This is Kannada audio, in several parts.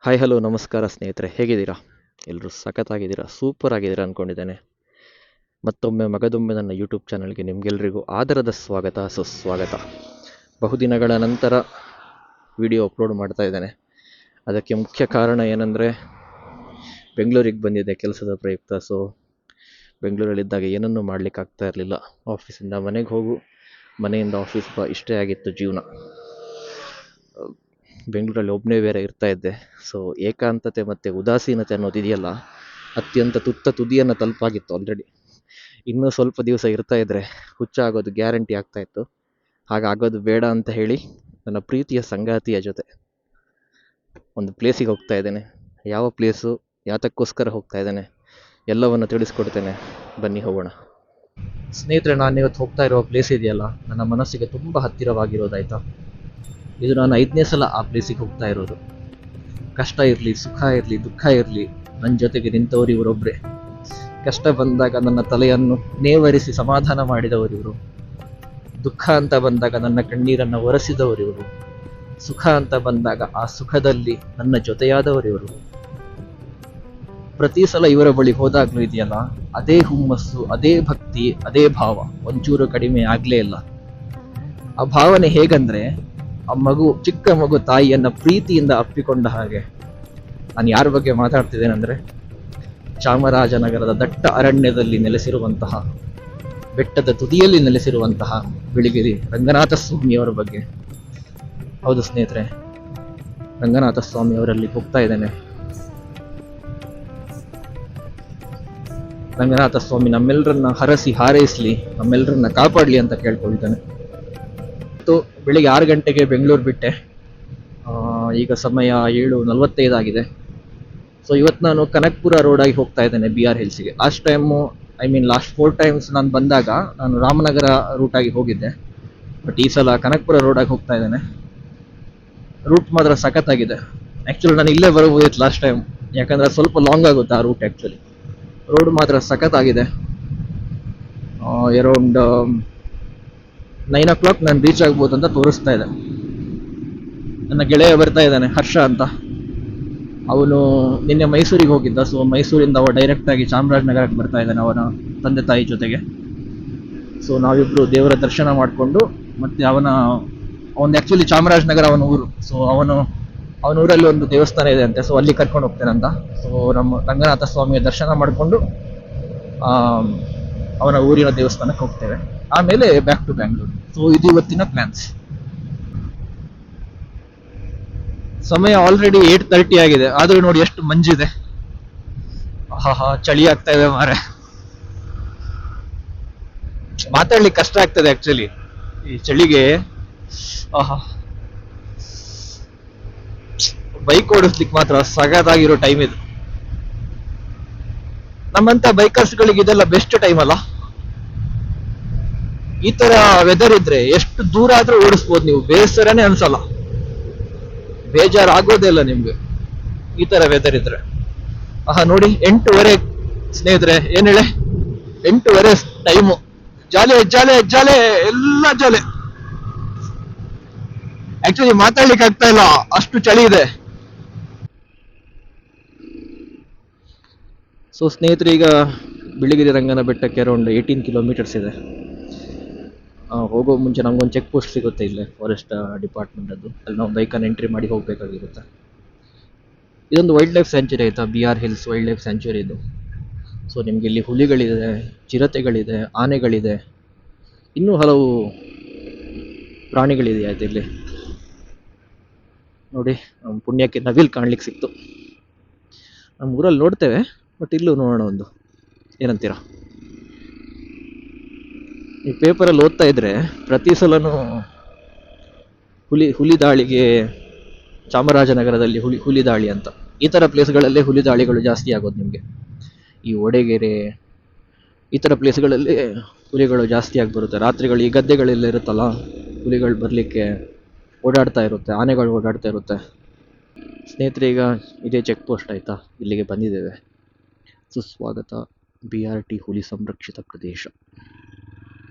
ಹಾಯ್ ಹಲೋ ನಮಸ್ಕಾರ ಸ್ನೇಹಿತರೆ, ಹೇಗಿದ್ದೀರಾ? ಎಲ್ಲರೂ ಸಖತ್ತಾಗಿದ್ದೀರಾ, ಸೂಪರ್ ಆಗಿದ್ದೀರಾ ಅಂದ್ಕೊಂಡಿದ್ದೇನೆ. ಮತ್ತೊಮ್ಮೆ ಮಗದೊಮ್ಮೆ ನನ್ನ ಯೂಟ್ಯೂಬ್ ಚಾನಲ್ಗೆ ನಿಮಗೆಲ್ಲರಿಗೂ ಆದರದ ಸ್ವಾಗತ, ಸುಸ್ವಾಗತ. ಬಹುದಿನಗಳ ನಂತರ ವಿಡಿಯೋ ಅಪ್ಲೋಡ್ ಮಾಡ್ತಾ ಇದ್ದೇನೆ. ಅದಕ್ಕೆ ಮುಖ್ಯ ಕಾರಣ ಏನಂದರೆ, ಬೆಂಗಳೂರಿಗೆ ಬಂದಿದ್ದೆ ಕೆಲಸದ ಪ್ರಯುಕ್ತ. ಸೊ ಬೆಂಗಳೂರಲ್ಲಿದ್ದಾಗ ಏನನ್ನೂ ಮಾಡಲಿಕ್ಕಾಗ್ತಾ ಇರಲಿಲ್ಲ. ಆಫೀಸಿಂದ ಮನೆಗೆ ಹೋಗು, ಮನೆಯಿಂದ ಆಫೀಸ್ ಬಾ, ಇಷ್ಟೇ ಆಗಿತ್ತು ಜೀವನ. ಬೆಂಗಳೂರಲ್ಲಿ ಒಬ್ಬನೇ ಬೇರೆ ಇರ್ತಾ ಇದ್ದೆ. ಸೊ ಏಕಾಂತತೆ ಮತ್ತು ಉದಾಸೀನತೆ ಅನ್ನೋದಿದೆಯಲ್ಲ, ಅತ್ಯಂತ ತುದಿಯನ್ನು ತಲುಪಾಗಿತ್ತು ಆಲ್ರೆಡಿ. ಇನ್ನೂ ಸ್ವಲ್ಪ ದಿವಸ ಇರ್ತಾ ಇದ್ದರೆ ಹುಚ್ಚ ಆಗೋದು ಗ್ಯಾರಂಟಿ ಆಗ್ತಾ ಇತ್ತು. ಹಾಗಾಗೋದು ಬೇಡ ಅಂತ ಹೇಳಿ ನನ್ನ ಪ್ರೀತಿಯ ಸಂಗಾತಿಯ ಜೊತೆ ಒಂದು ಪ್ಲೇಸಿಗೆ ಹೋಗ್ತಾ ಇದ್ದೇನೆ. ಯಾವ ಪ್ಲೇಸು, ಯಾತಕ್ಕೋಸ್ಕರ ಹೋಗ್ತಾ ಇದ್ದೇನೆ, ಎಲ್ಲವನ್ನು ತಿಳಿಸ್ಕೊಡ್ತೇನೆ. ಬನ್ನಿ ಹೋಗೋಣ. ಸ್ನೇಹಿತರೆ, ನಾನು ಇವತ್ತು ಹೋಗ್ತಾ ಇರೋ ಪ್ಲೇಸ್ ಇದೆಯಲ್ಲ, ನನ್ನ ಮನಸ್ಸಿಗೆ ತುಂಬ ಹತ್ತಿರವಾಗಿರೋದಾಯ್ತಾ. ಇದು ನಾನು 5ನೇ ಸಲ ಆ ಪ್ಲೇಸಿಗೆ ಹೋಗ್ತಾ ಇರೋದು. ಕಷ್ಟ ಇರಲಿ, ಸುಖ ಇರಲಿ, ದುಃಖ ಇರಲಿ, ನನ್ನ ಜೊತೆಗೆ ನಿಂತವರು ಇವರೊಬ್ಬರೇ. ಕಷ್ಟ ಬಂದಾಗ ನನ್ನ ತಲೆಯನ್ನು ನೇವರಿಸಿ ಸಮಾಧಾನ ಮಾಡಿದವರಿವರು. ದುಃಖ ಅಂತ ಬಂದಾಗ ನನ್ನ ಕಣ್ಣೀರನ್ನು ಒರೆಸಿದವರಿವರು. ಸುಖ ಅಂತ ಬಂದಾಗ ಆ ಸುಖದಲ್ಲಿ ನನ್ನ ಜೊತೆಯಾದವರಿವರು. ಪ್ರತಿ ಸಲ ಇವರ ಬಳಿ ಹೋದಾಗ್ಲೂ ಇದೆಯಲ್ಲ, ಅದೇ ಹುಮ್ಮಸ್ಸು, ಅದೇ ಭಕ್ತಿ, ಅದೇ ಭಾವ ಒಂಚೂರು ಕಡಿಮೆ ಆಗ್ಲೇ ಇಲ್ಲ. ಆ ಭಾವನೆ ಹೇಗಂದ್ರೆ, ಆ ಚಿಕ್ಕ ಮಗು ತಾಯಿಯನ್ನ ಪ್ರೀತಿಯಿಂದ ಅಪ್ಪಿಕೊಂಡ ಹಾಗೆ. ನಾನು ಯಾರ ಬಗ್ಗೆ ಮಾತಾಡ್ತಿದ್ದೇನೆಂದ್ರೆ, ಚಾಮರಾಜನಗರದ ದಟ್ಟ ಅರಣ್ಯದಲ್ಲಿ ನೆಲೆಸಿರುವಂತಹ, ಬೆಟ್ಟದ ತುದಿಯಲ್ಲಿ ನೆಲೆಸಿರುವಂತಹ ಬಿಳಿಗಿರಿ ರಂಗನಾಥ ಸ್ವಾಮಿಯವರ ಬಗ್ಗೆ. ಹೌದು ಸ್ನೇಹಿತರೆ, ರಂಗನಾಥ ಸ್ವಾಮಿಯವರಲ್ಲಿ ಹೋಗ್ತಾ ಇದ್ದೇನೆ. ರಂಗನಾಥ ಸ್ವಾಮಿ ನಮ್ಮೆಲ್ಲರನ್ನ ಹರಸಿ ಹಾರೈಸ್ಲಿ, ನಮ್ಮೆಲ್ಲರನ್ನ ಕಾಪಾಡ್ಲಿ ಅಂತ ಕೇಳ್ಕೊಳ್ತೇನೆ. ಬೆಳಿಗ್ಗೆ 6 ಗಂಟೆಗೆ ಬೆಂಗಳೂರು ಬಿಟ್ಟೆ. ಈಗ ಸಮಯ 7:45 ಆಗಿದೆ. ಸೊ ಇವತ್ತು ನಾನು ಕನಕ್ಪುರ ರೋಡಾಗಿ ಹೋಗ್ತಾ ಇದ್ದೇನೆ BR ಹಿಲ್ಸ್ಗೆ. ಲಾಸ್ಟ್ 4 ಟೈಮ್ಸ್ ನಾನು ಬಂದಾಗ ನಾನು ರಾಮನಗರ ರೂಟಾಗಿ ಹೋಗಿದ್ದೆ. ಬಟ್ ಈ ಸಲ ಕನಕ್ಪುರ ರೋಡಾಗಿ ಹೋಗ್ತಾ ಇದ್ದೇನೆ. ರೂಟ್ ಮಾತ್ರ ಸಖತ್ತಾಗಿದೆ. ಆ್ಯಕ್ಚುಲಿ ನಾನು ಇಲ್ಲೇ ಬರಬಹುದಿತ್ತು ಲಾಸ್ಟ್ ಟೈಮ್, ಯಾಕಂದ್ರೆ ಸ್ವಲ್ಪ ಲಾಂಗ್ ಆಗುತ್ತೆ ಆ ರೂಟ್. ಆ್ಯಕ್ಚುಲಿ ರೋಡ್ ಮಾತ್ರ ಸಖತ್ತಾಗಿದೆ. ಅರೌಂಡ್ 9 o'clock ನಾನು ರೀಚ್ ಆಗ್ಬೋದು ಅಂತ ತೋರಿಸ್ತಾ ಇದೆ. ನನ್ನ ಗೆಳೆಯ ಬರ್ತಾ ಇದ್ದಾನೆ, ಹರ್ಷ ಅಂತ. ಅವನು ನಿನ್ನೆ ಮೈಸೂರಿಗೆ ಹೋಗಿದ್ದ. ಸೊ ಮೈಸೂರಿಂದ ಅವ ಡೈರೆಕ್ಟ್ ಆಗಿ ಚಾಮರಾಜನಗರಕ್ಕೆ ಬರ್ತಾ ಇದ್ದಾನೆ ಅವನ ತಂದೆ ತಾಯಿ ಜೊತೆಗೆ. ಸೊ ನಾವಿಬ್ರು ದೇವರ ದರ್ಶನ ಮಾಡಿಕೊಂಡು ಮತ್ತೆ ಅವನ ಆ್ಯಕ್ಚುಲಿ ಚಾಮರಾಜನಗರ ಅವನ ಊರು. ಸೊ ಅವನ ಊರಲ್ಲಿ ಒಂದು ದೇವಸ್ಥಾನ ಇದೆ ಅಂತೆ. ಸೊ ಅಲ್ಲಿ ಕರ್ಕೊಂಡು ಹೋಗ್ತೇನಂತ. ಸೊ ನಮ್ಮ ರಂಗನಾಥ ಸ್ವಾಮಿಯ ದರ್ಶನ ಮಾಡಿಕೊಂಡು ಅವನ ಊರಿನ ದೇವಸ್ಥಾನಕ್ಕೆ ಹೋಗ್ತೇವೆ. ಆಮೇಲೆ ಬ್ಯಾಕ್ ಟು ಬ್ಯಾಂಗ್ಳೂರು. ಸೊ ಇದು ಇವತ್ತಿನ ಪ್ಲಾನ್ಸ್. ಸಮಯ ಆಲ್ರೆಡಿ 8:30 ಆಗಿದೆ, ಆದ್ರೂ ನೋಡಿ ಎಷ್ಟು ಮಂಜಿದೆ. ಚಳಿ ಆಗ್ತಾ ಇದೆ ಮಾರೆ. ಮಾತಾಡ್ಲಿಕ್ಕೆ ಕಷ್ಟ ಆಗ್ತದೆ ಆಕ್ಚುಲಿ ಈ ಚಳಿಗೆ. ಬೈಕ್ ಓಡಿಸ್ಲಿಕ್ಕೆ ಮಾತ್ರ ಸಗದಾಗಿರೋ ಟೈಮ್ ಇದು. ನಮ್ಮಂತ ಬೈಕರ್ಸ್ ಗಳಿಗೆ ಇದೆಲ್ಲ ಬೆಸ್ಟ್ ಟೈಮ್ ಅಲ್ಲ. ಈ ತರ ವೆದರ್ ಇದ್ರೆ ಎಷ್ಟು ದೂರ ಆದ್ರೂ ಓಡಿಸ್ಬೋದು ನೀವು, ಬೇಸರನೇ ಅನ್ಸಲ್ಲ, ಬೇಜಾರಾಗೋದೇ ಇಲ್ಲ ನಿಮ್ಗೆ ಈ ತರ ವೆದರ್ ಇದ್ರೆ. ನೋಡಿ 8:30 ಸ್ನೇಹಿತರೆ, ಏನ್ ಹೇಳೆ, 8:30 ಟೈಮು. ಜಾಲೆ ಜಾಲೆ ಜಾಲೆ, ಎಲ್ಲ ಜಾಲೆ. ಆಕ್ಚುಲಿ ಮಾತಾಡ್ಲಿಕ್ಕೆ ಆಗ್ತಾ ಇಲ್ಲ, ಅಷ್ಟು ಚಳಿ ಇದೆ. ಸೊ ಸ್ನೇಹಿತರೆ, ಈಗ ಬಿಳಿಗಿರಿ ರಂಗನ ಬೆಟ್ಟಕ್ಕೆ ಅರೌಂಡ್ 18 ಕಿಲೋಮೀಟರ್ಸ್ ಇದೆ. ಹೋಗೋ ಮುಂಚೆ ನಮ್ಗೊಂದು ಚೆಕ್ ಪೋಸ್ಟ್ ಸಿಗುತ್ತೆ ಇಲ್ಲೇ, ಫಾರೆಸ್ಟ್ ಡಿಪಾರ್ಟ್ಮೆಂಟ್ ಅದು. ಅಲ್ಲಿ ನಾವು ಬೈಕನ್ನು ಎಂಟ್ರಿ ಮಾಡಿ ಹೋಗ್ಬೇಕಾಗಿರುತ್ತೆ. ಇದೊಂದು ವೈಲ್ಡ್ ಲೈಫ್ ಸ್ಯಾಂಚುರಿ ಆಯ್ತಾ, BR hills wild life sanctuary ಇದು. ಸೊ ನಿಮ್ಗೆ ಇಲ್ಲಿ ಹುಲಿಗಳಿದೆ, ಚಿರತೆಗಳಿದೆ, ಆನೆಗಳಿದೆ, ಇನ್ನೂ ಹಲವು ಪ್ರಾಣಿಗಳಿದೆ ಆಯ್ತು ಇಲ್ಲಿ. ನೋಡಿ, ನಮ್ಮ ಪುಣ್ಯಕ್ಕೆ ನವಿಲ್ ಕಾಣ್ಲಿಕ್ಕೆ ಸಿಕ್ತು. ನಮ್ಮ ಊರಲ್ಲಿ ನೋಡ್ತೇವೆ, ಬಟ್ ಇಲ್ಲೂ ನೋಡೋಣ ಒಂದು, ಏನಂತೀರಾ? ಈ ಪೇಪರಲ್ಲಿ ಓದ್ತಾ ಇದ್ರೆ ಪ್ರತಿ ಸಲನೂ ಹುಲಿ ದಾಳಿಗೆ, ಚಾಮರಾಜನಗರದಲ್ಲಿ ಹುಲಿ ದಾಳಿ ಅಂತ, ಈ ಥರ ಪ್ಲೇಸ್ಗಳಲ್ಲೇ ಹುಲಿ ದಾಳಿಗಳು ಜಾಸ್ತಿ ಆಗೋದು ನಿಮಗೆ. ಈ ಒಡೆಗೆರೆ ಈ ಥರ ಪ್ಲೇಸ್ಗಳಲ್ಲಿ ಹುಲಿಗಳು ಜಾಸ್ತಿ ಆಗಿ ಬರುತ್ತೆ. ರಾತ್ರಿಗಳು ಈ ಗದ್ದೆಗಳೆಲ್ಲ ಇರುತ್ತಲ್ಲ, ಹುಲಿಗಳು ಬರಲಿಕ್ಕೆ ಓಡಾಡ್ತಾ ಇರುತ್ತೆ, ಆನೆಗಳು ಓಡಾಡ್ತಾ ಇರುತ್ತೆ. ಸ್ನೇಹಿತರೆ, ಈಗ ಇದೇ ಚೆಕ್ ಪೋಸ್ಟ್ ಆಯಿತಾ, ಇಲ್ಲಿಗೆ ಬಂದಿದ್ದೇವೆ. ಸುಸ್ವಾಗತ, BRT ಹುಲಿ ಸಂರಕ್ಷಿತ ಪ್ರದೇಶ.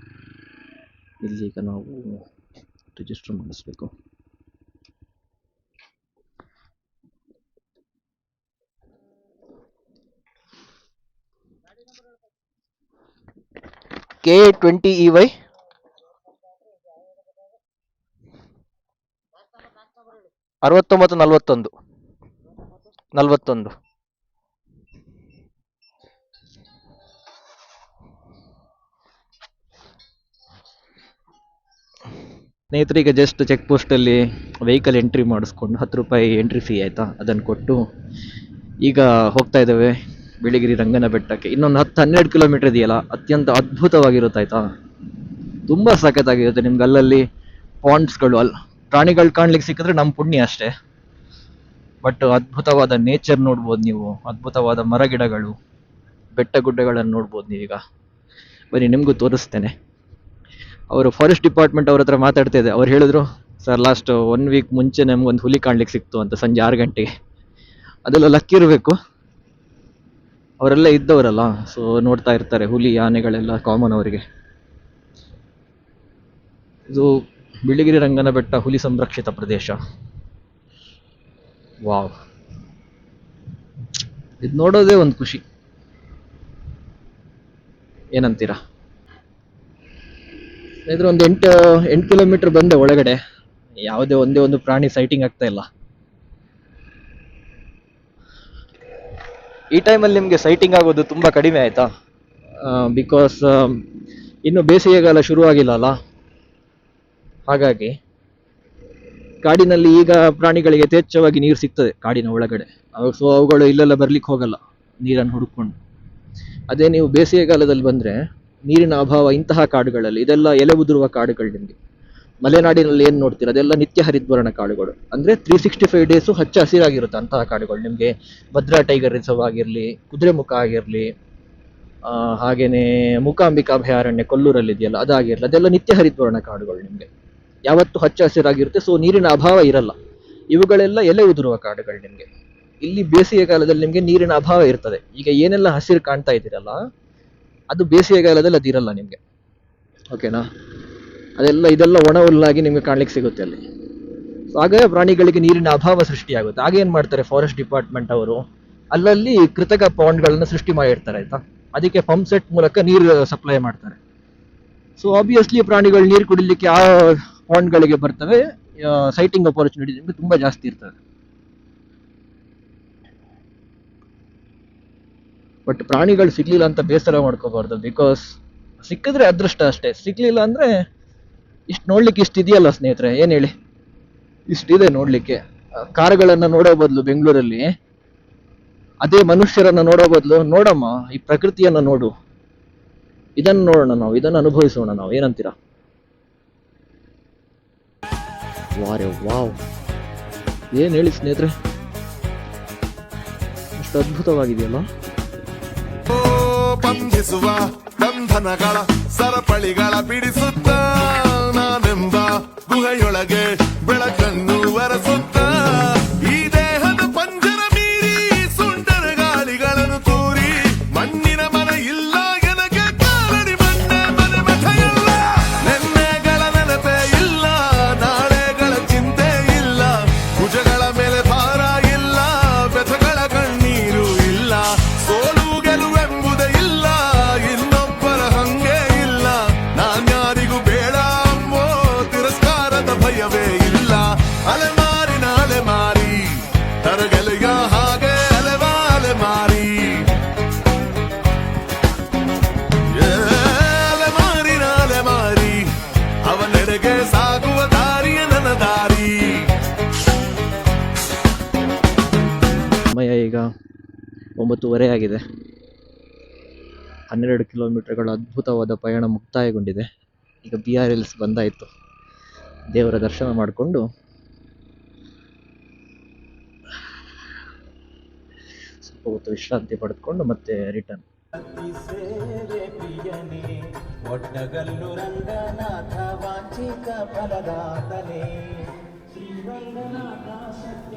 ಇಲ್ಲಿಗ ನಾವು ರಿಜಿಸ್ಟರ್ ಮಾಡಿಸ್ಬೇಕು. K20EY 6941 ಸ್ನೇಹಿತರೆ, ಈಗ ಜಸ್ಟ್ ಚೆಕ್ ಪೋಸ್ಟಲ್ಲಿ ವೆಹಿಕಲ್ ಎಂಟ್ರಿ ಮಾಡಿಸ್ಕೊಂಡು 10 ರೂಪಾಯಿ ಎಂಟ್ರಿ ಫೀ ಆಯಿತಾ, ಅದನ್ನು ಕೊಟ್ಟು ಈಗ ಹೋಗ್ತಾ ಇದ್ದೇವೆ ಬಿಳಿಗಿರಿ ರಂಗನ ಬೆಟ್ಟಕ್ಕೆ. ಇನ್ನೊಂದು 10-12 ಕಿಲೋಮೀಟರ್ ಇದೆಯಲ್ಲ, ಅತ್ಯಂತ ಅದ್ಭುತವಾಗಿರುತ್ತೆ ಆಯಿತಾ. ತುಂಬ ಸಖತ್ತಾಗಿರುತ್ತೆ. ನಿಮ್ಗೆ ಅಲ್ಲಲ್ಲಿ ಪಾಂಡ್ಸ್ಗಳು, ಪ್ರಾಣಿಗಳು ಕಾಣ್ಲಿಕ್ಕೆ ಸಿಕ್ಕಿದ್ರೆ ನಮ್ಮ ಪುಣ್ಯ ಅಷ್ಟೇ. ಬಟ್ ಅದ್ಭುತವಾದ ನೇಚರ್ ನೋಡ್ಬೋದು ನೀವು, ಅದ್ಭುತವಾದ ಮರಗಿಡಗಳು, ಬೆಟ್ಟ ಗುಡ್ಡಗಳನ್ನು ನೋಡ್ಬೋದು ನೀವೀಗ. ಬನ್ನಿ ನಿಮಗೂ ತೋರಿಸ್ತೇನೆ. ಅವರು ಫಾರೆಸ್ಟ್ ಡಿಪಾರ್ಟ್ಮೆಂಟ್ ಅವ್ರ ಹತ್ರ ಮಾತಾಡ್ತಾ ಇದ್ದೆ. ಅವ್ರು ಹೇಳಿದ್ರು, ಸರ್ ಲಾಸ್ಟ್ 1 ವೀಕ್ ಮುಂಚೆ ನಮ್ಗೊಂದು ಹುಲಿ ಕಾಣ್ಲಿಕ್ಕೆ ಸಿಕ್ತು ಅಂತ, ಸಂಜೆ 6 ಗಂಟೆಗೆ. ಅದೆಲ್ಲ ಲಕ್ಕಿ ಇರಬೇಕು, ಅವರೆಲ್ಲ ಇದ್ದವರಲ್ಲ, ಸೊ ನೋಡ್ತಾ ಇರ್ತಾರೆ ಹುಲಿ ಆನೆಗಳೆಲ್ಲ ಕಾಮನ್ ಅವರಿಗೆ. ಇದು ಬಿಳಿಗಿರಿ ರಂಗನ ಬೆಟ್ಟ ಹುಲಿ ಸಂರಕ್ಷಿತ ಪ್ರದೇಶ. ವಾವ್, ಇದು ನೋಡೋದೇ ಒಂದು ಖುಷಿ, ಏನಂತೀರಾ? ಇದ್ರ ಒಂದು 8 ಕಿಲೋಮೀಟರ್ ಬಂದೆ ಒಳಗಡೆ, ಯಾವುದೇ ಒಂದೇ ಒಂದು ಪ್ರಾಣಿ ಸೈಟಿಂಗ್ ಆಗ್ತಾ ಇಲ್ಲ. ಈ ಟೈಮಲ್ಲಿ ನಿಮಗೆ ಸೈಟಿಂಗ್ ಆಗೋದು ತುಂಬ ಕಡಿಮೆ ಆಯಿತಾ, ಬಿಕಾಸ್ ಇನ್ನು ಬೇಸಿಗೆಗಾಲ ಶುರುವಾಗಿಲ್ಲ ಅಲ್ಲ. ಹಾಗಾಗಿ ಕಾಡಿನಲ್ಲಿ ಈಗ ಪ್ರಾಣಿಗಳಿಗೆ ಯಥೇಚ್ಛವಾಗಿ ನೀರು ಸಿಗ್ತದೆ ಕಾಡಿನ ಒಳಗಡೆ, ಸೊ ಅವುಗಳು ಇಲ್ಲೆಲ್ಲ ಬರ್ಲಿಕ್ಕೆ ಹೋಗಲ್ಲ ನೀರನ್ನು ಹುಡುಕೊಂಡು. ಅದೇ ನೀವು ಬೇಸಿಗೆಗಾಲದಲ್ಲಿ ಬಂದರೆ ನೀರಿನ ಅಭಾವ ಇಂತಹ ಕಾಡುಗಳಲ್ಲಿ, ಇದೆಲ್ಲ ಎಲೆ ಉದುರುವ ಕಾಡುಗಳು. ನಿಮಗೆ ಮಲೆನಾಡಿನಲ್ಲಿ ಏನು ನೋಡ್ತೀರ ಅದೆಲ್ಲ ನಿತ್ಯ ಹರಿದ್ವರ್ಣ ಕಾಡುಗಳು, ಅಂದರೆ 365 ಡೇಸು ಹಚ್ಚ ಹಸಿರಾಗಿರುತ್ತೆ ಅಂತಹ ಕಾಡುಗಳು. ನಿಮಗೆ ಭದ್ರಾ ಟೈಗರ್ ರಿಸರ್ವ್ ಆಗಿರಲಿ, ಕುದುರೆಮುಖ ಆಗಿರಲಿ, ಹಾಗೇನೆ ಮೂಕಾಂಬಿಕಾ ಅಭಯಾರಣ್ಯ ಕೊಲ್ಲೂರಲ್ಲಿ ಇದೆಯಲ್ಲ ಅದಾಗಿರಲಿ, ಅದೆಲ್ಲ ನಿತ್ಯ ಹರಿದ್ವರ್ಣ ಕಾಡುಗಳು. ನಿಮಗೆ ಯಾವತ್ತೂ ಹಚ್ಚ ಹಸಿರಾಗಿರುತ್ತೆ, ಸೊ ನೀರಿನ ಅಭಾವ ಇರಲ್ಲ. ಇವುಗಳೆಲ್ಲ ಎಲೆ ಉದುರುವ ಕಾಡುಗಳು. ನಿಮಗೆ ಇಲ್ಲಿ ಬೇಸಿಗೆ ಕಾಲದಲ್ಲಿ ನಿಮಗೆ ನೀರಿನ ಅಭಾವ ಇರ್ತದೆ. ಈಗ ಏನೆಲ್ಲ ಹಸಿರು ಕಾಣ್ತಾ ಇದ್ದೀರಲ್ಲ, ಅದು ಬೇಸಿಗೆಗಾಲದಲ್ಲಿ ಅದಿರಲ್ಲ ನಿಮಗೆ, ಓಕೆನಾ? ಇದೆಲ್ಲ ಒಣ ಹುಲ್ಲಾಗಿ ನಿಮಗೆ ಕಾಣ್ಲಿಕ್ಕೆ ಸಿಗುತ್ತೆ ಅಲ್ಲಿ. ಸೊ ಆಗ ಪ್ರಾಣಿಗಳಿಗೆ ನೀರಿನ ಅಭಾವ ಸೃಷ್ಟಿಯಾಗುತ್ತೆ. ಆಗ ಏನು ಮಾಡ್ತಾರೆ ಫಾರೆಸ್ಟ್ ಡಿಪಾರ್ಟ್ಮೆಂಟ್ ಅವರು, ಅಲ್ಲಲ್ಲಿ ಕೃತಕ ಪಾಂಡ್ಗಳನ್ನು ಸೃಷ್ಟಿ ಮಾಡಿರ್ತಾರೆ ಆಯ್ತಾ. ಅದಕ್ಕೆ ಪಂಪ್ ಸೆಟ್ ಮೂಲಕ ನೀರು ಸಪ್ಲೈ ಮಾಡ್ತಾರೆ. ಸೊ ಆಬ್ವಿಯಸ್ಲಿ ಪ್ರಾಣಿಗಳು ನೀರು ಕುಡಿಲಿಕ್ಕೆ ಆ ಪಾಂಡ್ಗಳಿಗೆ ಬರ್ತವೆ. ಸೈಟಿಂಗ್ ಅಪರ್ಚುನಿಟಿ ನಿಮಗೆ ತುಂಬ ಜಾಸ್ತಿ ಇರ್ತದೆ. ಬಟ್ ಪ್ರಾಣಿಗಳು ಸಿಗ್ಲಿಲ್ಲ ಅಂತ ಬೇಸರ ಮಾಡ್ಕೋಬಾರ್ದು, ಬಿಕಾಸ್ ಸಿಕ್ಕಿದ್ರೆ ಅದೃಷ್ಟ ಅಷ್ಟೇ. ಸಿಗ್ಲಿಲ್ಲ ಅಂದ್ರೆ ಇಷ್ಟು ನೋಡ್ಲಿಕ್ಕೆ ಇಷ್ಟು ಇದೆಯಲ್ಲ ಸ್ನೇಹಿತರೆ, ಏನ್ ಹೇಳಿ, ಇಷ್ಟಿದೆ ನೋಡ್ಲಿಕ್ಕೆ. ಕಾರುಗಳನ್ನ ನೋಡೋ ಬದಲು ಬೆಂಗಳೂರಲ್ಲಿ ಅದೇ ಮನುಷ್ಯರನ್ನ ನೋಡೋ ಬದಲು ನೋಡಮ್ಮ ಈ ಪ್ರಕೃತಿಯನ್ನ ನೋಡು, ಇದನ್ನು ನೋಡೋಣ ನಾವು, ಇದನ್ನು ಅನುಭವಿಸೋಣ ನಾವು, ಏನಂತೀರಾ? ವಾರೆ ವಾವ್, ಏನ್ ಹೇಳಿ ಸ್ನೇಹಿತರೆ, ಇಷ್ಟು ಅದ್ಭುತವಾಗಿದೆಯಲ್ಲ. ಬಂಧಿಸುವ ಬಂಧನಗಳ ಸರಪಳಿಗಳ ಬಿಡಿಸುತ್ತ ನಾನೆಂಬ ಗುಹೆಯೊಳಗೆ ಬೆಳಕನ್ನು ಒರೆಸುತ್ತ ಈ ದೇಹದ ಪಂಜರ ಮೀರಿ ಸುಂಟರ ಗಾಳಿಗಳನ್ನು ತೂರಿ ಮಣ್ಣಿನ ಮನ ಇಲ್ಲ ಎನಗೆ ಕಾಲಡಿ ಮಣ್ಣೆ ಮನೆ ಮಠೆಯಲ್ಲ. ನೆನ್ನೆಗಳ ನೆನಪೇ ಇಲ್ಲ, ನಾಳೆಗಳ ಚಿಂತೆ ಇಲ್ಲ, ಭುಜಗಳ ಮೇಲೆ ಭಾರ ಇಲ್ಲ, ಬೆಥಗಳ ಕಣ್ಣೀರು ಇಲ್ಲ, ಸೋಲು ಗೆಲುವೆಂಬುದೇ ಇಲ್ಲ, ಇನ್ನೊಬ್ಬರ ಹಂಗೆ ಇಲ್ಲ, ನಾನ್ಯಾರಿಗೂ ಬೇಡ ಅಂಬೋ ತಿರಸ್ಕಾರದ ಭಯವೇ ಇಲ್ಲ. ಅಲೆಮಾರಿನ ಅಲೆಮಾರಿ ತರಗೆಲೆಯ ಹಾಗೆ ಅಲೆವ ಅಲೆಮಾರಿ, ಅಲೆಮಾರಿನ ಅಲೆಮಾರಿ ಅವನೆಡೆಗೆ ಸಾಗುವ ದಾರಿಯ ನನ್ನ ದಾರಿ. ಸಮಯ ಈಗ 9:30 ಆಗಿದೆ. 12 ಕಿಲೋಮೀಟರ್ಗಳ ಅದ್ಭುತವಾದ ಪಯಣ ಮುಕ್ತಾಯಗೊಂಡಿದೆ. ಈಗ BRLs ಬಂದಾಯಿತು. ದೇವರ ದರ್ಶನ ಮಾಡಿಕೊಂಡು ಸ್ವಲ್ಪ ಹೊತ್ತು ವಿಶ್ರಾಂತಿ ಪಡೆದುಕೊಂಡು ಮತ್ತೆ ರಿಟರ್ನ್. ಒಡ್ಡಗಲ್ಲು ರಂಗನಾಥ ವಾಚಿಕ ಫಲದಾತನೇ ಶ್ರೀರಂಗನಾಥ ಸತ್ಯ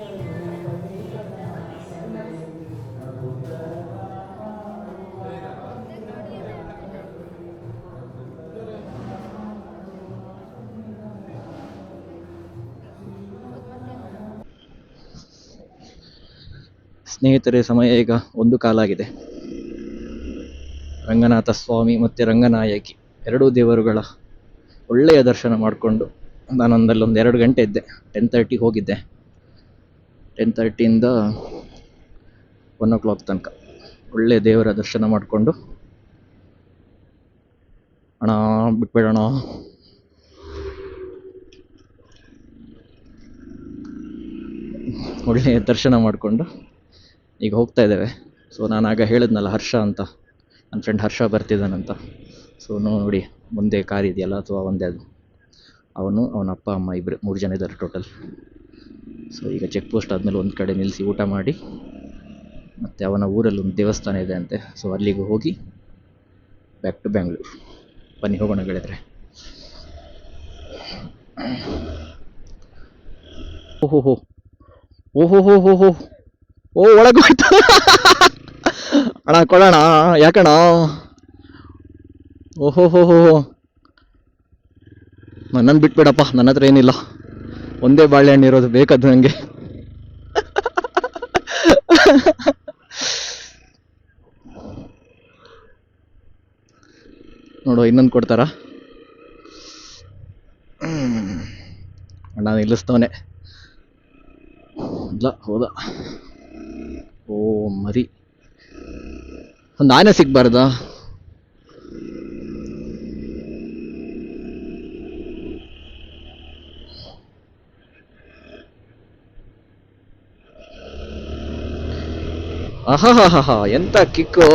ಸ್ನೇಹಿತರೆ, ಸಮಯ ಈಗ 1 ಕಾಲಾಗಿದೆ. ರಂಗನಾಥ ಸ್ವಾಮಿ ಮತ್ತು ರಂಗನಾಯಕಿ ಎರಡೂ ದೇವರುಗಳ ಒಳ್ಳೆಯ ದರ್ಶನ ಮಾಡಿಕೊಂಡು ನಾನೊಂದಲ್ಲಿ 2 ಗಂಟೆ ಇದ್ದೆ. 10:30 ಹೋಗಿದ್ದೆ. 10:30ಇಂದ 1 ತನಕ ಒಳ್ಳೆ ದೇವರ ದರ್ಶನ ಮಾಡಿಕೊಂಡು, ಅಣ್ಣ ಬಿಟ್ಬೇಡಣ, ಒಳ್ಳೆ ದರ್ಶನ ಮಾಡಿಕೊಂಡು ಈಗ ಹೋಗ್ತಾ ಇದ್ದೇವೆ. ಸೊ ನಾನು ಆಗ ಹೇಳಿದ್ನಲ್ಲ ಹರ್ಷ ಅಂತ, ನನ್ನ ಫ್ರೆಂಡ್ ಹರ್ಷ ಬರ್ತಿದ್ದಾನಂತ. ಸೊ ನೋಡಿ ಮುಂದೆ ಕಾರ್ ಇದೆಯಲ್ಲ ಅಥವಾ ಒಂದೇ ಅದು, ಅವನು ಅವನ ಅಪ್ಪ ಅಮ್ಮ ಇಬ್ಬರು 3 ಜನ ಇದ್ದಾರೆ ಟೋಟಲ್. ಸೊ ಈಗ ಚೆಕ್ ಪೋಸ್ಟ್ ಆದಮೇಲೆ ಒಂದು ಕಡೆ ನಿಲ್ಲಿಸಿ ಊಟ ಮಾಡಿ, ಮತ್ತು ಅವನ ಊರಲ್ಲಿ ಒಂದು ದೇವಸ್ಥಾನ ಇದೆ ಅಂತೆ, ಸೊ ಅಲ್ಲಿಗೆ ಹೋಗಿ ಬ್ಯಾಕ್ ಟು ಬ್ಯಾಂಗ್ಳೂರು. ಬನ್ನಿ ಹೋಗೋಣ ಗೆಳೆದ್ರೆ. ಓಹೋ ಹೋ ಓಹೋ ಹೋ ಹೋ ಹೋ ಓ ಒಳಗೆ ಹೋಯ್ತು ಅಣ್ಣ ಕೊಡೋಣ, ಯಾಕಣ್ಣ? ಓಹೋ ಹೋ ಹೋ ಹೋ, ನನ್ನನ್ನು ಬಿಟ್ಬೇಡಪ್ಪ, ನನ್ನ ಹತ್ರ ಏನಿಲ್ಲ, ಒಂದೇ ಬಾಳೆಹಣ್ಣು ಇರೋದು, ಬೇಕದು ನನಗೆ. ನೋಡು ಇನ್ನೊಂದು ಕೊಡ್ತಾರ. ಅಣ್ಣ ನಿಲ್ಲಿಸ್ತವನೆ, ಇಲ್ಲ ಹೋದ. ಓ ಮರಿ, ಒಂದು ಆನೆ ಸಿಗ್ಬಾರ್ದಾ? ಆಹಾ ಎಂತ ಕಿಕ್ಕು!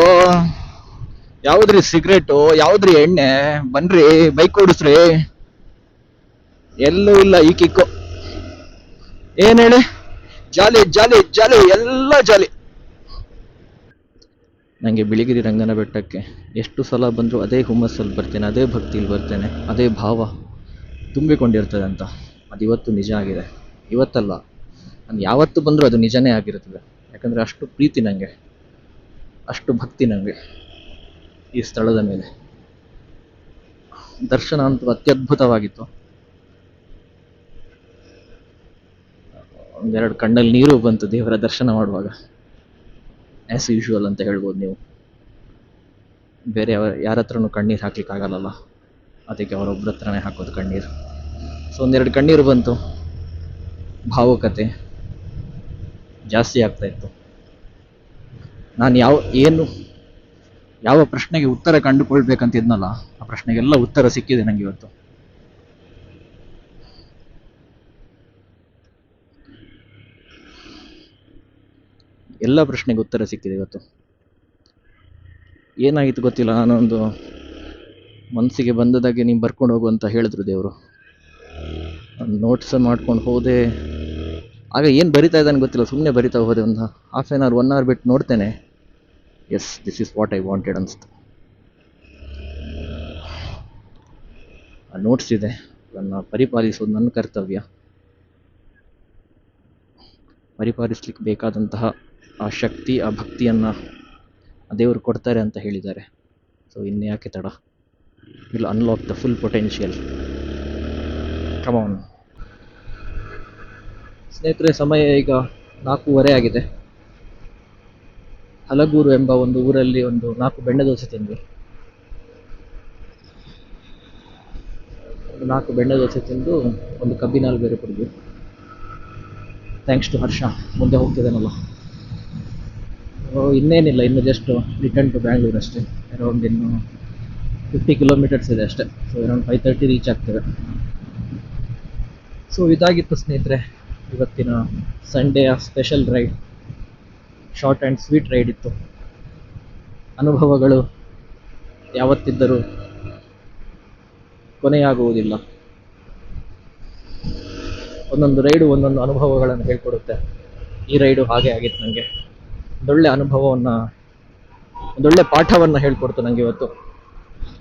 ಯಾವ್ದ್ರಿ ಸಿಗರೇಟು, ಯಾವ್ದ್ರಿ ಎಣ್ಣೆ? ಬನ್ರಿ ಬೈಕ್ ಓಡಿಸ್ರಿ. ಎಲ್ಲೂ ಇಲ್ಲ ಈ ಕಿಕ್ಕು. ಏನ್ ಹೇಳಿ, ಜಾಲಿ ಜಾಲಿ ಜಾಲಿ, ಎಲ್ಲ ಜಾಲಿ. ನನಗೆ ಬಿಳಿಗಿರಿ ರಂಗನ ಬೆಟ್ಟಕ್ಕೆ ಎಷ್ಟು ಸಲ ಬಂದರೂ ಅದೇ ಹುಮ್ಮಸ್ಸಲ್ಲಿ ಬರ್ತೇನೆ, ಅದೇ ಭಕ್ತಿಲಿ ಬರ್ತೇನೆ, ಅದೇ ಭಾವ ತುಂಬಿಕೊಂಡಿರ್ತದೆ ಅಂತ. ಅದು ಇವತ್ತು ನಿಜ ಆಗಿದೆ. ಇವತ್ತಲ್ಲ, ನಾನು ಯಾವತ್ತು ಬಂದರೂ ಅದು ನಿಜನೇ ಆಗಿರುತ್ತದೆ. ಯಾಕಂದರೆ ಅಷ್ಟು ಪ್ರೀತಿ ನನಗೆ, ಅಷ್ಟು ಭಕ್ತಿ ನನಗೆ ಈ ಸ್ಥಳದ ಮೇಲೆ. ದರ್ಶನ ಅಂತೂ ಅತ್ಯದ್ಭುತವಾಗಿತ್ತು. ಒಂದೆರಡು ಕಣ್ಣಲ್ಲಿ ನೀರು ಬಂತು ದೇವರ ದರ್ಶನ ಮಾಡುವಾಗ. ಆ್ಯಸ್ ಯೂಶುವಲ್ ಅಂತ ಹೇಳ್ಬೋದು ನೀವು. ಬೇರೆ ಯಾರ ಹತ್ರನೂ ಕಣ್ಣೀರು ಹಾಕ್ಲಿಕ್ಕಾಗಲ್ಲ, ಅದಕ್ಕೆ ಅವರೊಬ್ಬರ ಹತ್ರನೇ ಹಾಕೋದು ಕಣ್ಣೀರು. ಸೊ ಒಂದೆರಡು ಕಣ್ಣೀರು ಬಂತು, ಭಾವುಕತೆ ಜಾಸ್ತಿ ಆಗ್ತಾ ಇತ್ತು. ನಾನು ಯಾವ ಪ್ರಶ್ನೆಗೆ ಉತ್ತರ ಕಂಡುಕೊಳ್ಬೇಕಂತಿದ್ನಲ್ಲ, ಆ ಪ್ರಶ್ನೆಗೆಲ್ಲ ಉತ್ತರ ಸಿಕ್ಕಿದೆ ನನಗೆ ಇವತ್ತು. ಎಲ್ಲ ಪ್ರಶ್ನೆಗೆ ಉತ್ತರ ಸಿಕ್ಕಿದೆ ಇವತ್ತು. ಏನಾಗಿತ್ತು ಗೊತ್ತಿಲ್ಲ, ನಾನೊಂದು ಮನಸ್ಸಿಗೆ ಬಂದದಾಗೆ ನೀವು ಬರ್ಕೊಂಡು ಹೋಗು ಅಂತ ಹೇಳಿದ್ರು ದೇವರು. ನಾನು ನೋಟ್ಸ್ ಮಾಡ್ಕೊಂಡು ಹೋದೆ. ಆಗ ಏನು ಬರಿತಾ ಇದ್ದಾನೆ ಗೊತ್ತಿಲ್ಲ, ಸುಮ್ಮನೆ ಬರಿತಾ ಹೋದೆ. ಒಂದು ಹಾಫ್ ಆನ್ ಅವರ್ 1 ಅವರ್ ಬಿಟ್ಟು ನೋಡ್ತೇನೆ, yes this is what I wanted ಅನಿಸ್ತು. ಆ ನೋಟ್ಸ್ ಇದೆ, ಅದನ್ನು ಪರಿಪಾಲಿಸೋದು ನನ್ನ ಕರ್ತವ್ಯ. ಪರಿಪಾಲಿಸ್ಲಿಕ್ಕೆ ಬೇಕಾದಂತಹ ಆ ಶಕ್ತಿ, ಆ ಭಕ್ತಿಯನ್ನು ದೇವರು ಕೊಡ್ತಾರೆ ಅಂತ ಹೇಳಿದ್ದಾರೆ. ಸೊ ಇನ್ಯಾಕೆ ತಡ, will unlock the full potential. Come on ಸ್ನೇಹಿತರೆ, ಸಮಯ ಈಗ 4:30 ಆಗಿದೆ. ಹಲಗೂರು ಎಂಬ ಒಂದು ಊರಲ್ಲಿ ಒಂದು 4 ಬೆಣ್ಣೆ ದೋಸೆ ತಿಂದ್ವಿ. 4 ಬೆಣ್ಣೆ ದೋಸೆ ತಿಂದು ಒಂದು ಕಬ್ಬಿನಾಲ್ ಬೇರೆ ಕುಡಿದ್ವಿ. ಥ್ಯಾಂಕ್ಸ್ ಟು ಹರ್ಷ, ಮುಂದೆ ಹೋಗ್ತಿದ್ದಾನಲ್ಲ. ಇನ್ನೇನಿಲ್ಲ, ಇನ್ನು ಜಸ್ಟ್ ರಿಟರ್ನ್ ಟು ಬ್ಯಾಂಗ್ಳೂರ್ ಅಷ್ಟೇ. ಅರೌಂಡ್ ಇನ್ನು 50 ಕಿಲೋಮೀಟರ್ಸ್ ಇದೆ ಅಷ್ಟೇ. ಸೊ ಅರೌಂಡ್ 5:30 ರೀಚ್ ಆಗ್ತೇವೆ. ಸೊ ಇದಾಗಿತ್ತು ಸ್ನೇಹಿತರೆ ಇವತ್ತಿನ ಸಂಡೆಯ special ride. Short and sweet ride ಇತ್ತು. ಅನುಭವಗಳು ಯಾವತ್ತಿದ್ದರೂ ಕೊನೆಯಾಗುವುದಿಲ್ಲ. ಒಂದೊಂದು ರೈಡು ಒಂದೊಂದು ಅನುಭವಗಳನ್ನು ಹೇಳ್ಕೊಡುತ್ತೆ. ಈ ರೈಡು ಹಾಗೆ ಆಗಿತ್ತು ನನಗೆ. ಒಂದೊಳ್ಳೆ ಅನುಭವವನ್ನು, ಒಂದೊಳ್ಳೆ ಪಾಠವನ್ನು ಹೇಳ್ಕೊಡ್ತು ನನಗೆ ಇವತ್ತು.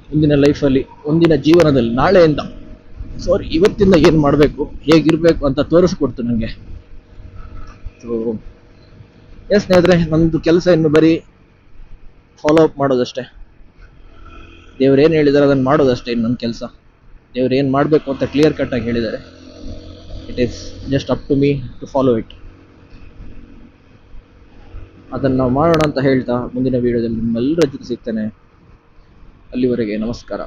ಮುಂದಿನ ಲೈಫಲ್ಲಿ, ಮುಂದಿನ ಜೀವನದಲ್ಲಿ, ನಾಳೆಯಿಂದ ಇವತ್ತಿಂದ ಏನು ಮಾಡಬೇಕು, ಹೇಗಿರಬೇಕು ಅಂತ ತೋರಿಸ್ಕೊಡ್ತು ನನಗೆ. ಸೊ ಎಸ್ ಸ್ನೇಹಿತರೆ, ನಮ್ಮದು ಕೆಲಸ ಇನ್ನು ಬರೀ ಫಾಲೋ ಅಪ್ ಮಾಡೋದಷ್ಟೇ. ದೇವ್ರು ಏನು ಹೇಳಿದ್ದಾರೆ ಅದನ್ನು ಮಾಡೋದಷ್ಟೇ ಇನ್ನು ನನ್ನ ಕೆಲಸ. ದೇವ್ರು ಏನು ಮಾಡಬೇಕು ಅಂತ ಕ್ಲಿಯರ್ ಕಟ್ಟಾಗಿ ಹೇಳಿದ್ದಾರೆ. It is just up to me to follow it. ಅದನ್ನು ನಾವು ಮಾಡೋಣ ಅಂತ ಹೇಳ್ತಾ ಮುಂದಿನ ವಿಡಿಯೋದಲ್ಲಿ ನಿಮ್ಮೆಲ್ಲರ ಜೊತೆ ಸಿಗ್ತೇನೆ. ಅಲ್ಲಿವರೆಗೆ ನಮಸ್ಕಾರ.